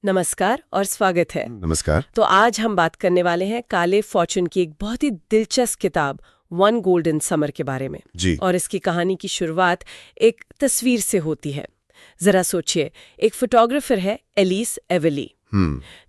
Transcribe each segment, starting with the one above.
नमस्कार और स्वागत है। नमस्कार। तो आज हम बात करने वाले हैं काले फॉर्चून की एक बहुत ही दिलचस्प किताब वन गोल्डन समर के बारे में। जी। और इसकी कहानी की शुरुआत एक तस्वीर से होती है। जरा सोचिए, एक फोटोग्राफर है एलिस एवेली,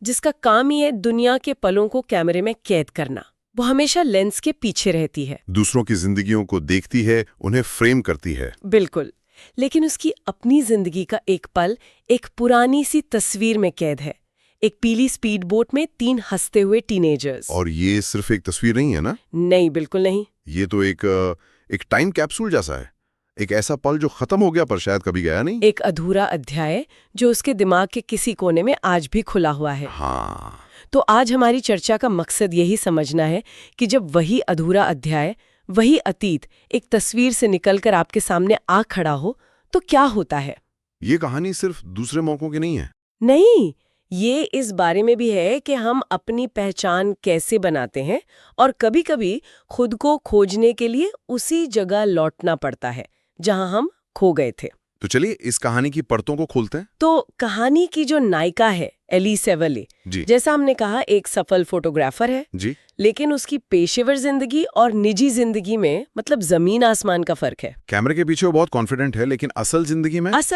जिसका काम ही है दुनिया के पलों को कैमरे में कैद करना। वो हमेशा लेंस के पीछे रहती है, दूसरों की जिंदगियों को देखती है, उन्हें फ्रेम करती है। बिल्कुल। लेकिन उसकी अपनी जिंदगी का एक पल एक पुरानी सी तस्वीर में कैद है, एक पीली स्पीड बोट में 3 हंसते हुए टीनेजर्स। और ये सिर्फ एक तस्वीर नहीं है ना? नहीं, बिल्कुल नहीं। ये तो एक टाइम कैप्सूल जैसा है, एक ऐसा पल जो खत्म हो गया पर शायद कभी गया नहीं। एक अधूरा अध्याय जो उसके दिमाग के किसी कोने में आज भी खुला हुआ है। हाँ। तो आज हमारी चर्चा का मकसद यही समझना है कि जब वही अधूरा अध्याय, वही अतीत एक तस्वीर से निकलकर आपके सामने आ खड़ा हो तो क्या होता है। ये कहानी सिर्फ दूसरे मौकों की नहीं है। नहीं, ये इस बारे में भी है कि हम अपनी पहचान कैसे बनाते हैं और कभी-कभी खुद को खोजने के लिए उसी जगह लौटना पड़ता है जहां हम खो गए थे। तो चलिए इस कहानी की परतों को खोलते हैं। तो कहानी की जो नायिका है एलिस एवेली, जैसा हमने कहा, एक सफल फोटोग्राफर है जी। लेकिन उसकी पेशेवर जिंदगी और निजी जिंदगी में मतलब जमीन आसमान का फर्क है। कैमरे के पीछे वो बहुत कॉन्फिडेंट है, लेकिन असल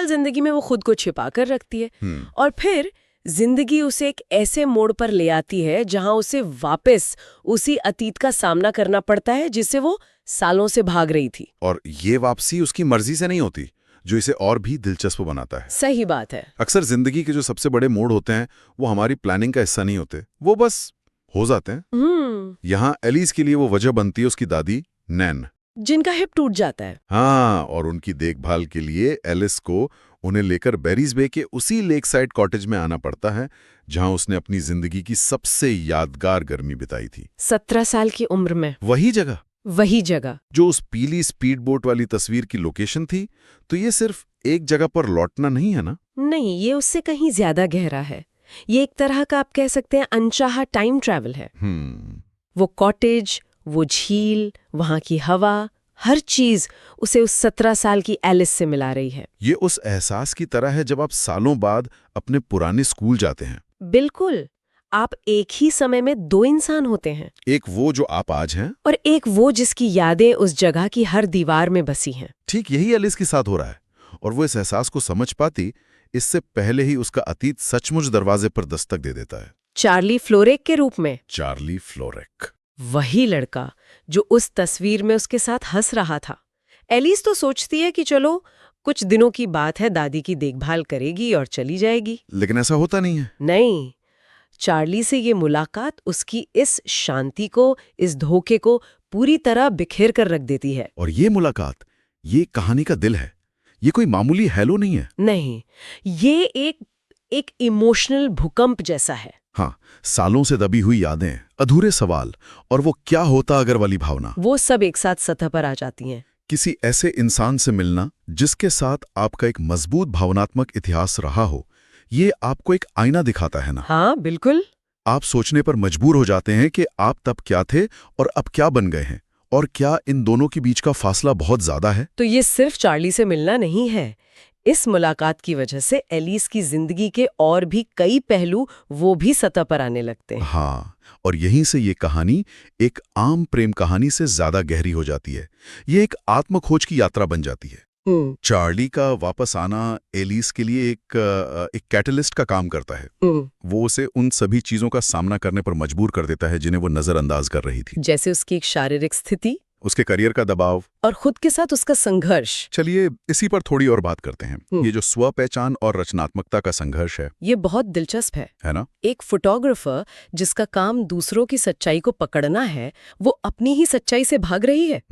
जिंदगी में वो खुद को छिपा कर रखती है। और फिर जिंदगी उसे एक ऐसे मोड़ पर ले आती है जहां उसे वापस उसी अतीत का सामना करना पड़ता है जिससे वो सालों से भाग रही थी। और ये वापसी उसकी मर्जी से नहीं होती, जो इसे और भी दिलचस्प बनाता है। सही बात है। अक्सर जिंदगी के जो सबसे बड़े मोड़ होते हैं वो हमारी प्लानिंग का हिस्सा नहीं होते, वो बस हो जाते हैं। यहाँ एलिस के लिए वो वजह बनती है उसकी दादी नैन, जिनका हिप टूट जाता है। हाँ, और उनकी देखभाल के लिए एलिस को उन्हें लेकर बेरीज बे के उसी लेक साइड कॉटेज में आना पड़ता है जहां उसने अपनी जिंदगी की सबसे यादगार गर्मी बिताई थी। 17 साल की उम्र में वही जगह जो उस पीली स्पीड बोट वाली तस्वीर की लोकेशन थी। तो ये सिर्फ एक जगह पर लौटना नहीं है ना? नहीं, ये उससे कहीं ज्यादा गहरा है। ये एक तरह का आप कह सकते हैं अनचाहा टाइम ट्रैवल है। वो कॉटेज, वो झील, वहां की हवा, हर चीज उसे उस 17 साल की एलिस से मिला रही है। ये उस एहसास की तरह है जब आप सालों बाद अपने पुराने स्कूल जाते हैं। बिल्कुल, आप एक ही समय में 2 इंसान होते हैं, एक वो जो आप आज हैं और एक वो जिसकी यादें उस जगह की हर दीवार में बसी हैं। ठीक यही एलिस के साथ हो रहा है, और वो इस एहसास को समझ पाती इससे पहले ही उसका अतीत सचमुच दरवाजे पर दस्तक दे देता है। चार्ली फ्लोरेक के रूप में। चार्ली फ्लोरेक, वही लड़का जो उस तस्वीर में उसके साथ हंस रहा था। एलिस तो सोचती है कि चलो कुछ दिनों की बात है, दादी की देखभाल करेगी और चली जाएगी। लेकिन ऐसा होता नहीं है। नहीं, चार्ली से ये मुलाकात उसकी इस शांति को, इस धोखे को पूरी तरह बिखेर कर रख देती है। और ये मुलाकात, ये कहानी का दिल है। ये कोई मामूली हेलो नहीं है। नहीं, ये एक इमोशनल भूकंप जैसा है। हाँ, सालों से दबी हुई यादें, अधूरे सवाल और वो क्या होता अगर वाली भावना, वो सब एक साथ सतह पर आ जाती हैं। किसी ऐसे इंसान से मिलना जिसके साथ आपका एक मजबूत भावनात्मक इतिहास रहा हो, ये आपको एक आईना दिखाता है ना? हाँ, बिल्कुल। आप सोचने पर मजबूर हो जाते हैं कि आप तब क्या थे और अब क्या बन गए हैं, और क्या इन दोनों के बीच का फासला बहुत ज्यादा है। तो ये सिर्फ चार्ली से मिलना नहीं है। इस मुलाकात की वजह से एलिस की जिंदगी के और भी कई पहलू वो भी सतह पर आने लगते हैं। हाँ, और यहीं से ये कहानी एक आम प्रेम कहानी से ज्यादा गहरी हो जाती है। ये एक आत्मखोज की यात्रा बन जाती है। चार्ली का वापस आना एलिस के लिए एक कैटलिस्ट का काम करता है। वो उसे उन सभी चीजों का सामना करने पर मजबूर कर देता है जिन्हें वो नजरअंदाज कर रही थी, जैसे उसकी एक शारीरिक स्थिति, उसके करियर का दबाव और खुद के साथ उसका संघर्ष। चलिए इसी पर थोड़ी और बात करते हैं। ये जो स्व पहचान और रचनात्मकता का संघर्ष है, ये बहुत दिलचस्प है ना? एक फोटोग्राफर जिसका काम दूसरों की सच्चाई को पकड़ना है, वो अपनी ही सच्चाई से भाग रही है।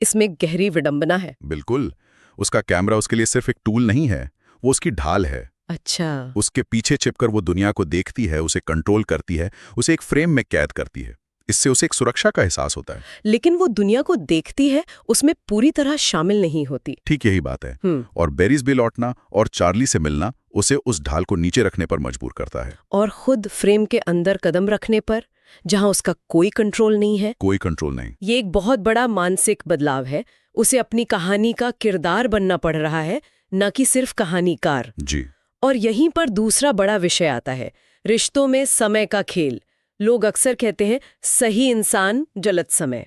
इसमें गहरी विडंबना है। बिल्कुल, उसका कैमरा उसके लिए सिर्फ एक टूल नहीं है, वो उसकी ढाल है। अच्छा। उसके पीछे छिपकर वो दुनिया को देखती है, उसे कंट्रोल करती है, उसे एक फ्रेम में कैद करती है। इससे उसे एक सुरक्षा का एहसास होता है। लेकिन वो दुनिया को देखती है, उसमें पूरी तरह शामिल नहीं होती। ठीक यही बात है। और बेरीज बे लौटना और चार्ली से मिलना उसे उस ढाल को नीचे रखने पर मजबूर करता है, और खुद फ्रेम के अंदर कदम रखने पर, जहां उसका कोई कंट्रोल नहीं है। कोई कंट्रोल नहीं। ये एक बहुत बड़ा मानसिक बदलाव है। उसे अपनी कहानी का किरदार बनना पड़ रहा है, न कि सिर्फ कहानीकार। जी। और यहीं पर दूसरा बड़ा विषय आता है, रिश्तों में समय का खेल। लोग अक्सर कहते हैं सही इंसान गलत समय।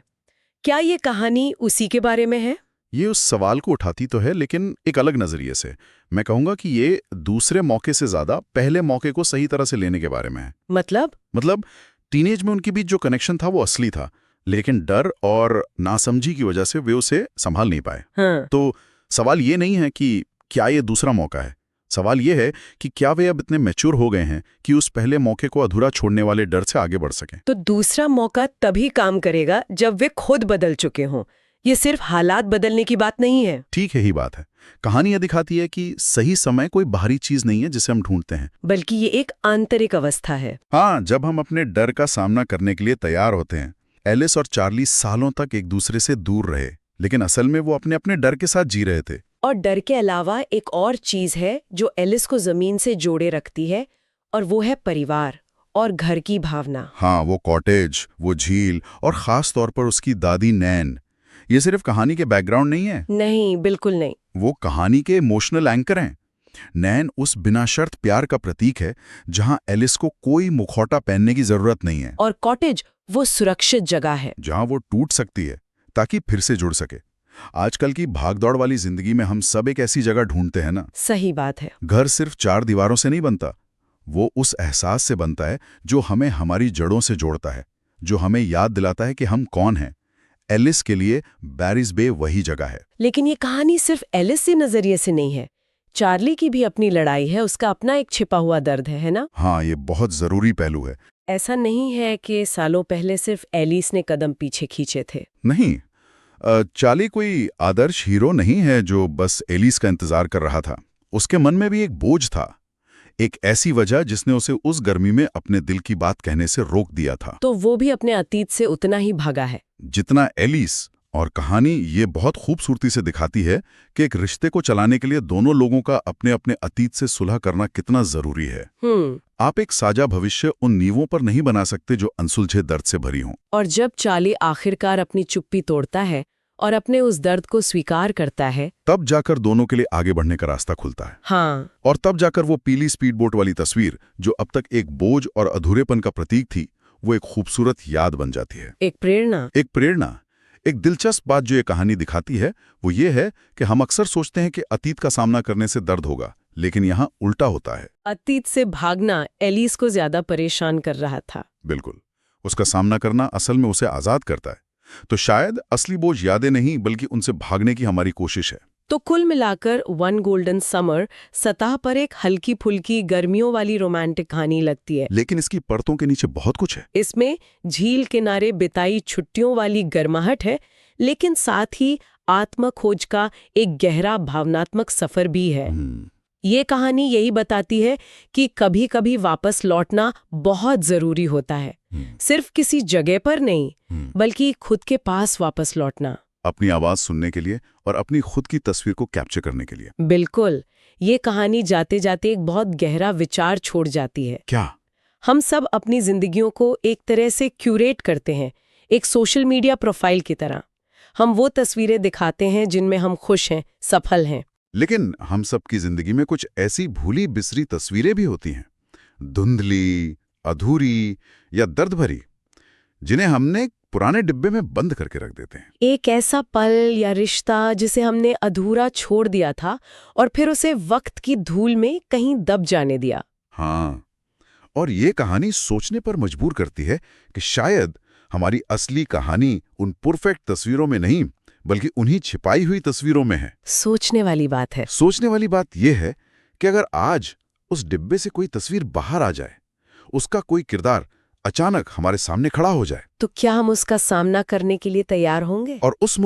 क्या ये कहानी उसी के बारे में है? ये उस सवाल को उठाती तो है, लेकिन एक अलग नजरिए से। मैं कहूंगा कि ये दूसरे मौके से ज्यादा पहले मौके को सही तरह से लेने के बारे में है। मतलब टीनेज में उनके बीच जो कनेक्शन था वो असली था, लेकिन डर और नासमझी की वजह से वे उसे संभाल नहीं पाए। हाँ। तो सवाल ये नहीं है कि क्या ये दूसरा मौका है, सवाल ये है कि क्या वे अब इतने मैच्योर हो गए हैं कि उस पहले मौके को अधूरा छोड़ने वाले डर से आगे बढ़ सकें। तो दूसरा मौका तभी काम करेगा जब वे खुद बदल चुके हों। ये सिर्फ हालात बदलने की बात नहीं है। ठीक है, ही बात है। कहानी यह दिखाती है कि सही समय कोई बाहरी चीज नहीं है जिसे हम ढूंढते हैं, बल्कि ये एक आंतरिक अवस्था है। हाँ, जब हम अपने डर का सामना करने के लिए तैयार होते हैं। एलिस और चार्ली सालों तक एक दूसरे से दूर रहे, लेकिन असल में वो अपने अपने डर के साथ जी रहे थे। और डर के अलावा एक और चीज है जो एलिस को जमीन से जोड़े रखती है, और वो है परिवार और घर की भावना। हाँ, वो कॉटेज, वो झील और खास तौर पर उसकी दादी नैन। ये सिर्फ कहानी के बैकग्राउंड नहीं है। नहीं, बिल्कुल नहीं। वो कहानी के इमोशनल एंकर हैं। नैन उस बिना शर्त प्यार का प्रतीक है जहां एलिस को कोई मुखौटा पहनने की जरूरत नहीं है। और कॉटेज वो सुरक्षित जगह है जहां वो टूट सकती है ताकि फिर से जुड़ सके। आजकल की भागदौड़ वाली जिंदगी में हम सब एक ऐसी जगह ढूंढते हैं ना। सही बात है। घर सिर्फ 4 दीवारों से नहीं बनता, वो उस एहसास से बनता है जो हमें हमारी जड़ों से जोड़ता है, जो हमें याद दिलाता है कि हम कौन हैं। एलिस के लिए बैरिस बे वही जगह है। लेकिन ये कहानी सिर्फ एलिस के नजरिए से नहीं है। चार्ली की भी अपनी लड़ाई है, उसका अपना एक छिपा हुआ दर्द है ना? हाँ, ये बहुत जरूरी पहलू है। ऐसा नहीं है कि सालों पहले सिर्फ एलिस ने कदम पीछे खींचे थे। नहीं, चार्ली कोई आदर्श हीरो नहीं है जो बस एलिस का इंतजार कर रहा था। उसके मन में भी एक बोझ था, एक ऐसी वजह जिसने उसे उस गर्मी में अपने दिल की बात कहने से रोक दिया था। तो वो भी अपने अतीत से उतना ही भागा है जितना एलिस। और कहानी ये बहुत खूबसूरती से दिखाती है कि एक रिश्ते को चलाने के लिए दोनों लोगों का अपने अपने अतीत से सुलह करना कितना जरूरी है। आप एक साझा भविष्य उन नींवों पर नहीं बना सकते जो अनसुलझे दर्द से भरी हों। और जब चार्ली आखिरकार अपनी चुप्पी तोड़ता है और अपने उस दर्द को स्वीकार करता है, तब जाकर दोनों के लिए आगे बढ़ने का रास्ता खुलता है। हाँ। और तब जाकर वो पीली स्पीडबोट वाली तस्वीर जो अब तक एक बोझ और अधूरेपन का प्रतीक थी, वो एक खूबसूरत याद बन जाती है। एक प्रेरणा। एक दिलचस्प बात जो ये कहानी दिखाती है वो ये है कि हम अक्सर सोचते हैं कि अतीत का सामना करने से दर्द होगा, लेकिन यहाँ उल्टा होता है। अतीत से भागना एलिस को ज्यादा परेशान कर रहा था। बिल्कुल, उसका सामना करना असल में उसे आजाद करता है। तो शायद असली बोझ यादें नहीं बल्कि उनसे भागने की हमारी कोशिश है। तो कुल मिलाकर वन गोल्डन समर सतह पर एक हल्की फुल्की गर्मियों वाली रोमांटिक कहानी लगती है, लेकिन इसकी परतों के नीचे बहुत कुछ है। इसमें झील किनारे बिताई छुट्टियों वाली गर्माहट है, लेकिन साथ ही आत्म खोज का एक गहरा भावनात्मक सफर भी है। ये कहानी यही बताती है कि कभी कभी वापस लौटना बहुत जरूरी होता है। सिर्फ किसी जगह पर नहीं, बल्कि खुद के पास वापस लौटना, अपनी आवाज सुनने के लिए और अपनी खुद की तस्वीर को कैप्चर करने के लिए। बिल्कुल। ये कहानी जाते जाते एक बहुत गहरा विचार छोड़ जाती है। क्या? हम सब अपनी जिंदगियों को एक तरह से क्यूरेट करते हैं, एक सोशल मीडिया प्रोफाइल की तरह। हम वो तस्वीरें दिखाते हैं जिनमें हम खुश हैं, सफल हैं। लेकिन हम सब की जिंदगी में कुछ ऐसी भूली बिसरी तस्वीरें भी होती हैं, धुंधली, अधूरी या दर्द भरी, जिन्हें हमने पुराने डिब्बे में बंद करके रख देते हैं। एक ऐसा पल या रिश्ता जिसे हमने अधूरा छोड़ दिया था और फिर उसे वक्त की धूल में कहीं दब जाने दिया। हाँ, और ये कहानी सोचने पर मजबूर करती है कि शायद हमारी असली कहानी उन परफेक्ट तस्वीरों में नहीं बल्कि उन्हीं छिपाई हुई तस्वीरों में है। सोचने वाली बात है। सोचने वाली बात यह है कि अगर आज उस डिब्बे से कोई तस्वीर बाहर आ जाए, उसका कोई किरदार अचानक हमारे सामने खड़ा हो जाए, तो क्या हम उसका सामना करने के लिए तैयार होंगे? और उस